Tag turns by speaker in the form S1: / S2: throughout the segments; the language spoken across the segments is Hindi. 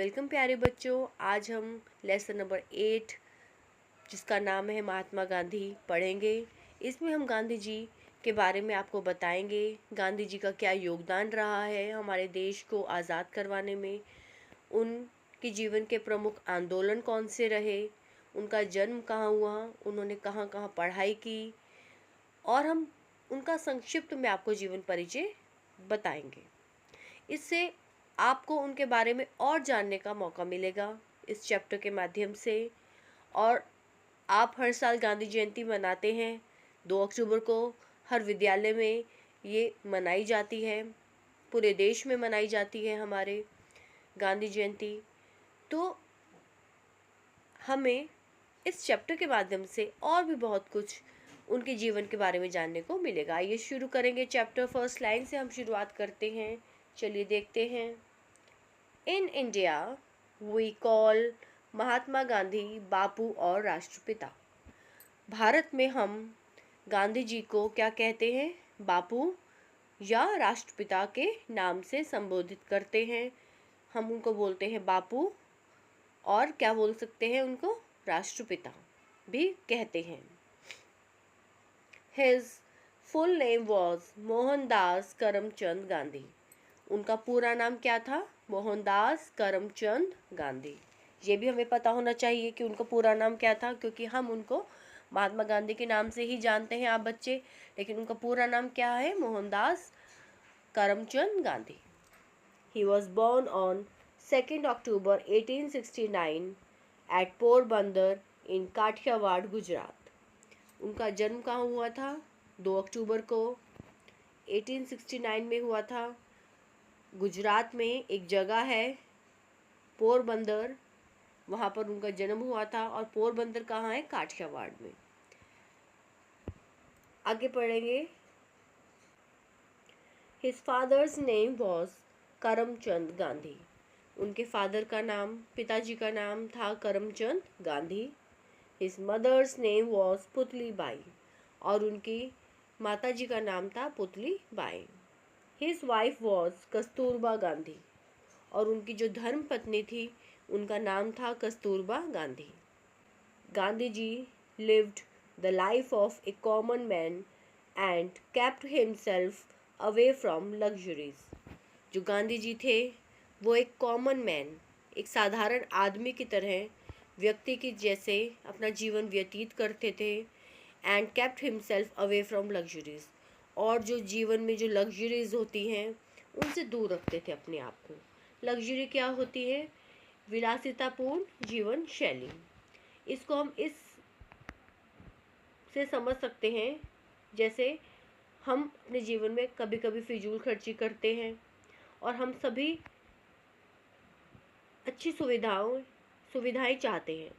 S1: वेलकम प्यारे बच्चों। आज हम लेसन नंबर 8 जिसका नाम है महात्मा गांधी पढ़ेंगे। इसमें हम गांधी जी के बारे में आपको बताएंगे। गांधी जी का क्या योगदान रहा है हमारे देश को आज़ाद करवाने में, उनके जीवन के प्रमुख आंदोलन कौन से रहे, उनका जन्म कहाँ हुआ, उन्होंने कहाँ कहाँ पढ़ाई की, और हम उनका संक्षिप्त में आपको जीवन परिचय बताएंगे। इससे आपको उनके बारे में और जानने का मौका मिलेगा इस चैप्टर के माध्यम से। और आप हर साल गांधी जयंती मनाते हैं। 2 अक्टूबर को हर विद्यालय में ये मनाई जाती है, पूरे देश में मनाई जाती है हमारे गांधी जयंती। तो हमें इस चैप्टर के माध्यम से और भी बहुत कुछ उनके जीवन के बारे में जानने को मिलेगा। आइए शुरू करेंगे चैप्टर। फर्स्ट लाइन से हम शुरुआत करते हैं। चलिए देखते हैं। In India we call Mahatma Gandhi बापू और राष्ट्रपिता। भारत में हम गांधी जी को क्या कहते हैं? बापू या राष्ट्रपिता के नाम से संबोधित करते हैं। हम उनको बोलते हैं बापू, और क्या बोल सकते हैं उनको? राष्ट्रपिता भी कहते हैं। His full name was Mohandas Karamchand Gandhi. उनका पूरा नाम क्या था? मोहनदास करमचंद गांधी। ये भी हमें पता होना चाहिए कि उनका पूरा नाम क्या था, क्योंकि हम उनको महात्मा गांधी के नाम से ही जानते हैं आप बच्चे, लेकिन उनका पूरा नाम क्या है? Mohandas Karamchand Gandhi. He was born on 2nd October 1869 at Porbandar in Kathiawar, Gujarat. उनका जन्म कहाँ हुआ था? 2 अक्टूबर को 1869 में हुआ था। गुजरात में एक जगह है पोरबंदर, वहाँ पर उनका जन्म हुआ था। और पोरबंदर कहाँ है? काठियावाड़ में। आगे पढ़ेंगे। His father's name was Karamchand Gandhi. उनके फादर का नाम, पिताजी का नाम था Karamchand Gandhi. His mother's name was Putli Bai, और उनकी माताजी का नाम था Putli Bai. His wife was Kasturba Gandhi, और उनकी जो धर्म पत्नी थी उनका नाम था Kasturba Gandhi. Gandhi ji lived the life of a common man and kept himself away from luxuries। जो गांधी जी थे वो एक कॉमन मैन, एक साधारण आदमी की तरह, व्यक्ति की जैसे अपना जीवन व्यतीत करते थे। And kept himself away from luxuries, और जो जीवन में जो लग्जरीज होती हैं उनसे दूर रखते थे अपने आप को। लग्जरी क्या होती है? विलासितापूर्ण जीवन शैली। इसको हम इस से समझ सकते हैं, जैसे हम अपने जीवन में कभी कभी फिजूल खर्ची करते हैं, और हम सभी अच्छी सुविधाएं चाहते हैं,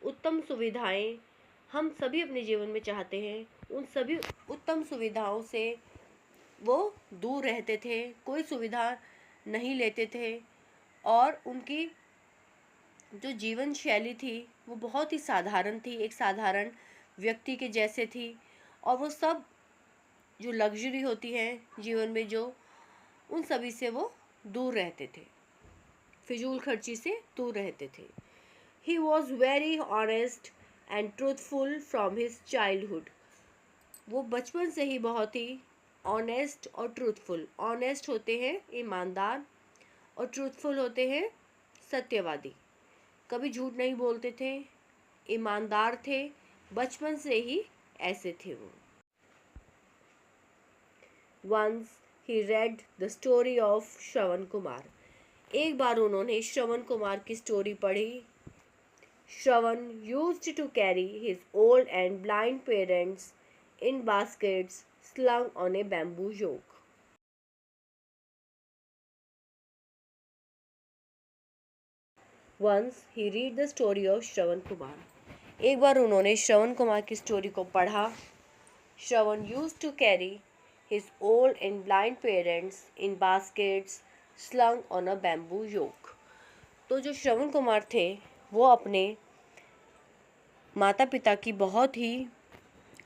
S1: उत्तम सुविधाएं हम सभी अपने जीवन में चाहते हैं। उन सभी उत्तम सुविधाओं से वो दूर रहते थे, कोई सुविधा नहीं लेते थे, और उनकी जो जीवन शैली थी वो बहुत ही साधारण थी, एक साधारण व्यक्ति के जैसे थी। और वो सब जो लग्जरी होती है जीवन में, जो उन सभी से वो दूर रहते थे, फिजूल खर्ची से दूर रहते थे। He was very honest and truthful from his childhood। वो बचपन से ही बहुत ही ऑनेस्ट और ट्रूथफुल। ऑनेस्ट होते हैं ईमानदार, और ट्रूथफुल होते हैं सत्यवादी। कभी झूठ नहीं बोलते थे, ईमानदार थे, बचपन से ही ऐसे थे वो। Once he read the story of Shravan Kumar. एक बार उन्होंने श्रवण कुमार की स्टोरी पढ़ी। Shravan used to carry his old and blind parents in baskets slung on a bamboo yoke। Once he read the story of Shravan Kumar. एक बार उन्होंने श्रवण कुमार की स्टोरी को पढ़ा। Shravan used to carry his old and blind parents in baskets slung on a bamboo yoke। तो जो श्रवण कुमार थे वो अपने माता पिता की बहुत ही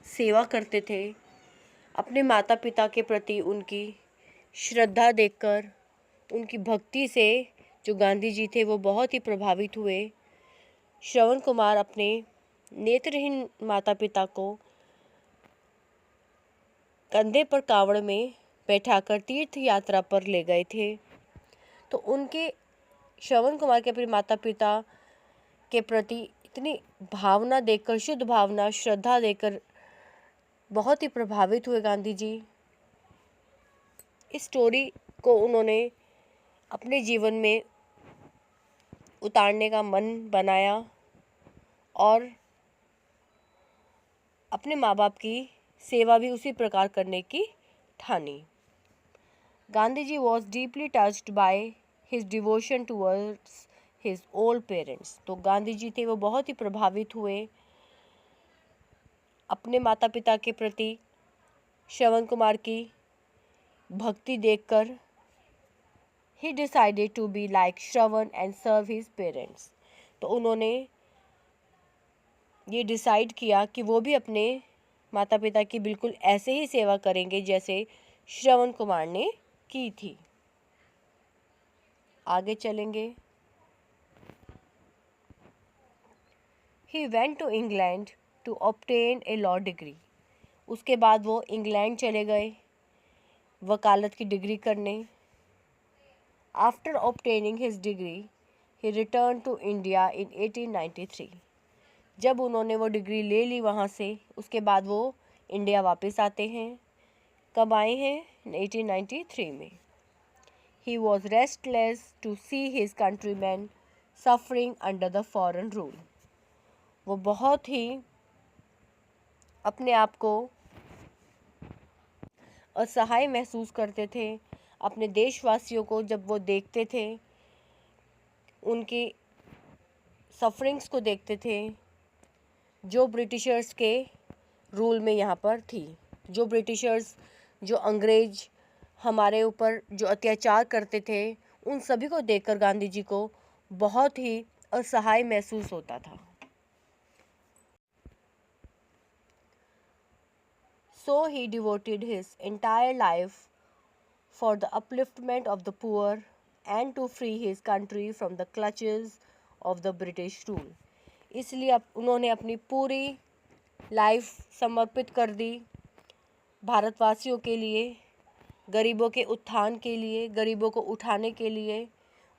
S1: सेवा करते थे। अपने माता पिता के प्रति उनकी श्रद्धा देखकर, उनकी भक्ति से जो गांधी जी थे वो बहुत ही प्रभावित हुए। श्रवण कुमार अपने नेत्रहीन माता पिता को कंधे पर कावड़ में बैठाकर तीर्थ यात्रा पर ले गए थे। तो उनके श्रवण कुमार के अपने माता पिता के प्रति इतनी भावना देखकर, शुद्ध भावना, श्रद्धा देकर बहुत ही प्रभावित हुए गांधी जी। इस स्टोरी को उन्होंने अपने जीवन में उतारने का मन बनाया और अपने माँ बाप की सेवा भी उसी प्रकार करने की ठानी। Gandhi ji was deeply touched by his devotion towards his old parents. तो गांधी जी थे वो बहुत ही प्रभावित हुए अपने माता पिता के प्रति श्रवण कुमार की भक्ति देखकर। He decided to be like Shravan and serve his parents. तो उन्होंने ये डिसाइड किया कि वो भी अपने माता पिता की बिल्कुल ऐसे ही सेवा करेंगे जैसे श्रवण कुमार ने की थी। आगे चलेंगे। He went to England to obtain a law degree. उसके बाद वो इंग्लैंड चले गए वकालत की डिग्री करने। After obtaining his degree he return to India in 1893। जब उन्होंने वो डिग्री ले ली वहाँ से, उसके बाद वो इंडिया वापस आते हैं। कब आए हैं? 1893 में। He was restless to see his countrymen suffering under the foreign rule. वो बहुत ही अपने आप को असहाय महसूस करते थे अपने देशवासियों को जब वो देखते थे, उनकी सफरिंग्स को देखते थे जो ब्रिटिशर्स के रूल में यहाँ पर थी। जो ब्रिटिशर्स, जो अंग्रेज हमारे ऊपर जो अत्याचार करते थे, उन सभी को देखकर गांधी जी को बहुत ही असहाय महसूस होता था। So he devoted his entire life for the upliftment of the poor and to free his country from the clutches of the British rule. इसलिए उन्होंने अपनी पूरी लाइफ समर्पित कर दी भारतवासियों के लिए, गरीबों के उत्थान के लिए, गरीबों को उठाने के लिए,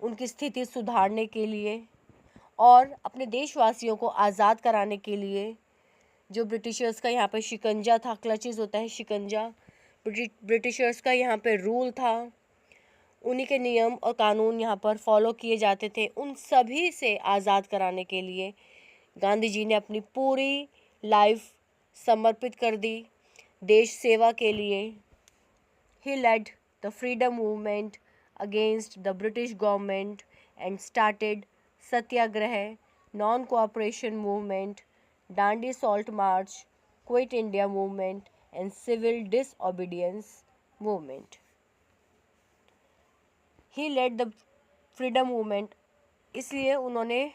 S1: उनकी स्थिति सुधारने के लिए और अपने देशवासियों को आज़ाद कराने के लिए। जो ब्रिटिशर्स का यहाँ पे शिकंजा था, क्लचेस होता है शिकंजा, ब्रिटिशर्स का यहाँ पे रूल था, उन्हीं के नियम और कानून यहाँ पर फॉलो किए जाते थे, उन सभी से आज़ाद कराने के लिए गांधी जी ने अपनी पूरी लाइफ समर्पित कर दी देश सेवा के लिए। He led the freedom movement against the British government and started Satyagraha, non-cooperation movement, Dandi Salt March, Quit India movement and civil disobedience movement. He led the freedom movement, इसलिए उन्होंने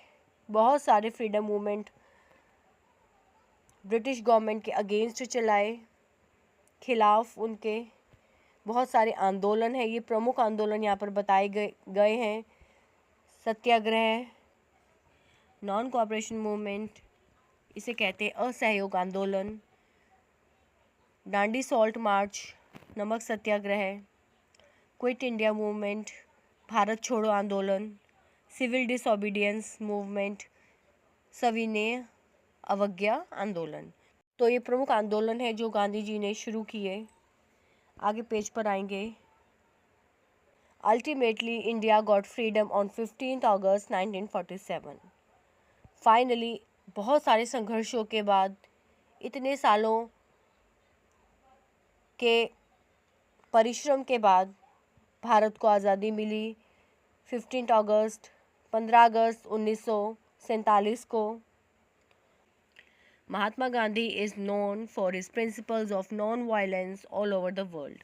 S1: बहुत सारे फ्रीडम मूवमेंट ब्रिटिश गवर्नमेंट के अगेंस्ट चलाए, खिलाफ उनके बहुत सारे आंदोलन है। ये प्रमुख आंदोलन यहाँ पर बताए गए हैं। सत्याग्रह, नॉन कोऑपरेशन मूवमेंट, इसे कहते हैं असहयोग आंदोलन, डांडी सॉल्ट मार्च, नमक सत्याग्रह, क्विट इंडिया मूवमेंट, भारत छोड़ो आंदोलन, सिविल डिसओबीडियंस मूवमेंट, सविनय अवज्ञा आंदोलन। तो ये प्रमुख आंदोलन है जो गांधी जी ने शुरू किए। आगे पेज पर आएंगे। Ultimately India got freedom on 15 अगस्त 1947। फाइनली बहुत सारे संघर्षों के बाद, इतने सालों के परिश्रम के बाद भारत को आज़ादी मिली 15 अगस्त 1947 को। Mahatma Gandhi is known for his principles of non violence all over the world.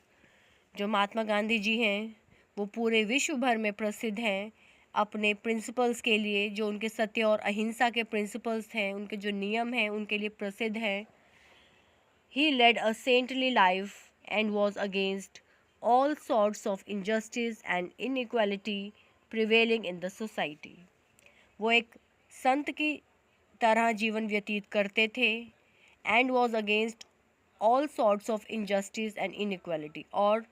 S1: जो महात्मा गांधी जी हैं वो पूरे विश्व भर में प्रसिद्ध हैं अपने प्रिंसिपल्स के लिए, जो उनके सत्य और अहिंसा के प्रिंसिपल्स हैं, उनके जो नियम हैं उनके लिए प्रसिद्ध हैं। He led a saintly life and was against all sorts of injustice and inequality prevailing in the society. वो एक संत की तरह जीवन व्यतीत करते थे and was against all sorts of injustice and inequality. और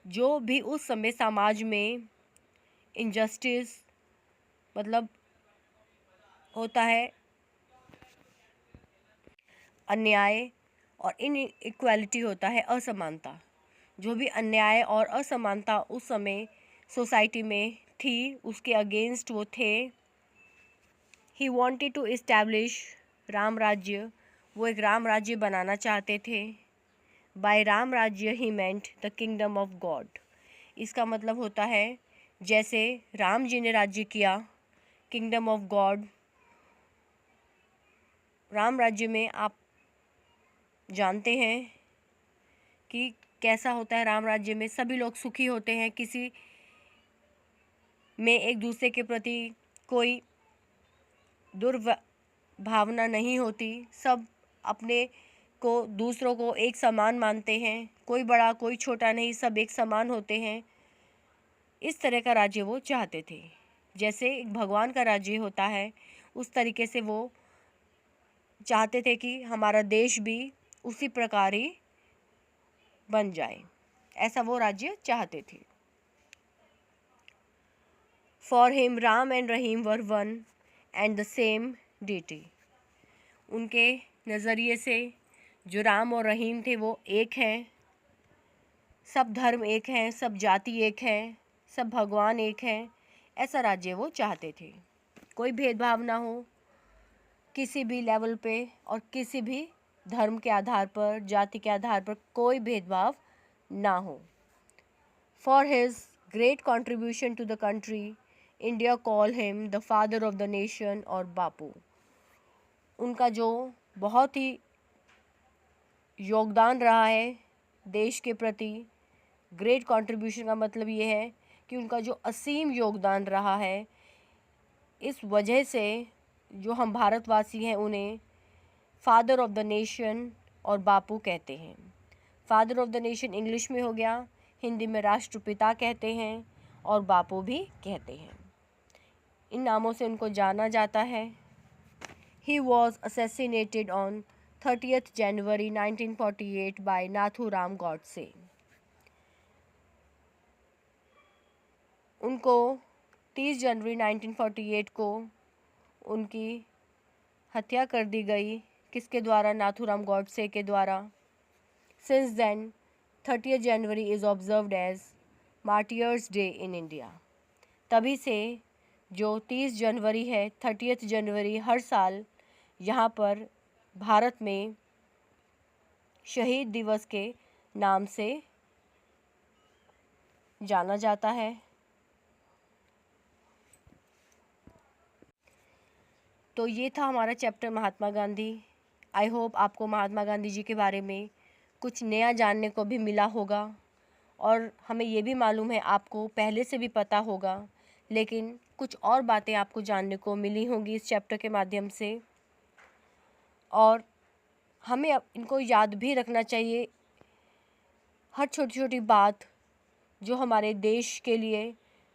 S1: जो भी उस समय समाज में इनजस्टिस मतलब होता है, अन्याय, और इनइक्वालिटी होता है असमानता, जो भी अन्याय और असमानता उस समय सोसाइटी में थी उसके अगेंस्ट वो थे। He wanted to establish Ram Rajya, वो एक राम राज्य बनाना चाहते थे। By Ram Rajya he meant the kingdom of God. इसका मतलब होता है जैसे राम जी ने राज्य किया, किंगडम ऑफ गॉड, राम राज्य में आप जानते हैं कि कैसा होता है। राम राज्य में सभी लोग सुखी होते हैं, किसी में एक दूसरे के प्रति कोई दुर्भावना नहीं होती, सब अपने को दूसरों को एक समान मानते हैं, कोई बड़ा कोई छोटा नहीं, सब एक समान होते हैं। इस तरह का राज्य वो चाहते थे, जैसे एक भगवान का राज्य होता है उस तरीके से वो चाहते थे कि हमारा देश भी उसी प्रकार ही बन जाए, ऐसा वो राज्य चाहते थे। For him Ram and Rahim were one and the same deity. उनके नज़रिए से जो राम और रहीम थे वो एक हैं, सब धर्म एक हैं, सब जाति एक हैं, सब भगवान एक हैं, ऐसा राज्य वो चाहते थे। कोई भेदभाव ना हो किसी भी लेवल पे, और किसी भी धर्म के आधार पर, जाति के आधार पर कोई भेदभाव ना हो। For his great contribution to the country India call him the father of the nation, और बापू, उनका जो बहुत ही योगदान रहा है देश के प्रति, ग्रेट कंट्रीब्यूशन का मतलब ये है कि उनका जो असीम योगदान रहा है, इस वजह से जो हम भारतवासी हैं उन्हें फादर ऑफ द नेशन और बापू कहते हैं। Father of the nation English में हो गया, हिंदी में राष्ट्रपिता कहते हैं और बापू भी कहते हैं। इन नामों से उनको जाना जाता है। He was assassinated on 30th January 1948 by Nathuram Godse. उनको 30 जनवरी 1948 को उनकी हत्या कर दी गई। किसके द्वारा? नाथूराम गॉडसे के द्वारा। Since then 30th January is observed as Martyrs Day in India। तभी से जो 30 जनवरी है, 30th जनवरी हर साल यहाँ पर भारत में शहीद दिवस के नाम से जाना जाता है। तो ये था हमारा chapter Mahatma Gandhi. I hope आपको महात्मा गांधी जी के बारे में कुछ नया जानने को भी मिला होगा, और हमें ये भी मालूम है आपको पहले से भी पता होगा, लेकिन कुछ और बातें आपको जानने को मिली होंगी इस चैप्टर के माध्यम से। और हमें अब इनको याद भी रखना चाहिए, हर छोटी छोटी बात जो हमारे देश के लिए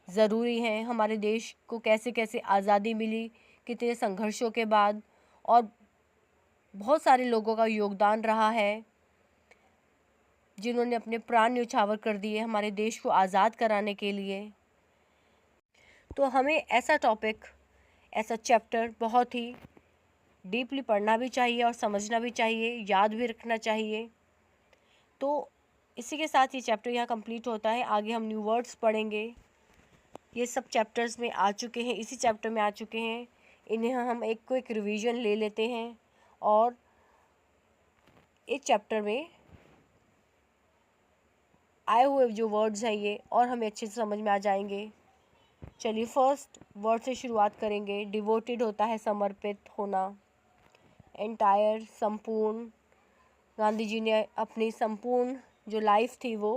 S1: ज़रूरी है, हमारे देश को कैसे कैसे आज़ादी मिली, कितने संघर्षों के बाद, और बहुत सारे लोगों का योगदान रहा है जिन्होंने अपने प्राण न्यौछावर कर दिए हमारे देश को आज़ाद कराने के लिए। तो हमें ऐसा टॉपिक, ऐसा चैप्टर बहुत ही डीपली पढ़ना भी चाहिए और समझना भी चाहिए, याद भी रखना चाहिए। तो इसी के साथ ये चैप्टर यहाँ कंप्लीट होता है। आगे हम न्यू वर्ड्स पढ़ेंगे। ये सब चैप्टर्स में आ चुके हैं, इसी चैप्टर में आ चुके हैं। इन्हें हम एक क्विक रिवीजन ले लेते हैं और इस चैप्टर में आए हुए जो वर्ड्स हैं ये और हमें अच्छे से समझ में आ जाएंगे। चलिए फर्स्ट वर्ड से शुरुआत करेंगे। डिवोटेड होता है समर्पित होना, एंटायर संपूर्ण। गांधी जी ने अपनी संपूर्ण जो लाइफ थी वो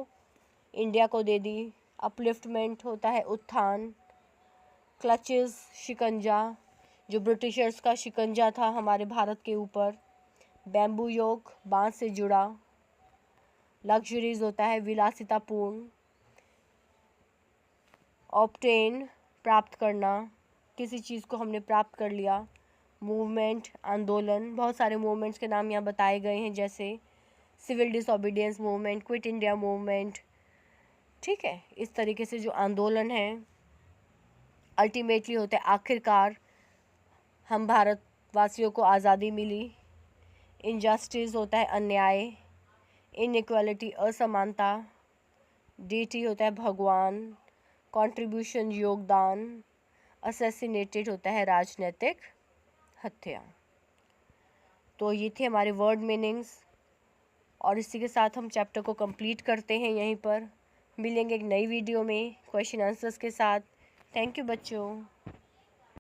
S1: इंडिया को दे दी। अपलिफ्टमेंट होता है उत्थान। क्लचेस शिकंजा, जो ब्रिटिशर्स का शिकंजा था हमारे भारत के ऊपर। बैम्बू योग, बांस से जुड़ा। लग्जरीज होता है विलासितापूर्ण। ऑब्टेन प्राप्त करना, किसी चीज़ को हमने प्राप्त कर लिया। मूवमेंट, आंदोलन, बहुत सारे मूवमेंट्स के नाम यहाँ बताए गए हैं, जैसे civil disobedience movement, quit India movement. ठीक है, इस तरीके से जो आंदोलन है अल्टीमेटली होता है आखिरकार हम भारतवासियों को आज़ादी मिली। इनजस्टिस होता है अन्याय, इनइक्वालिटी असमानता, डीटी होता है भगवान, कंट्रीब्यूशन योगदान, असैसिनेटेड होता है राजनीतिक हत्या। तो ये थे हमारे वर्ड मीनिंग्स, और इसी के साथ हम चैप्टर को कंप्लीट करते हैं। यहीं पर मिलेंगे एक नई वीडियो में क्वेश्चन आंसर्स के साथ। थैंक यू बच्चों।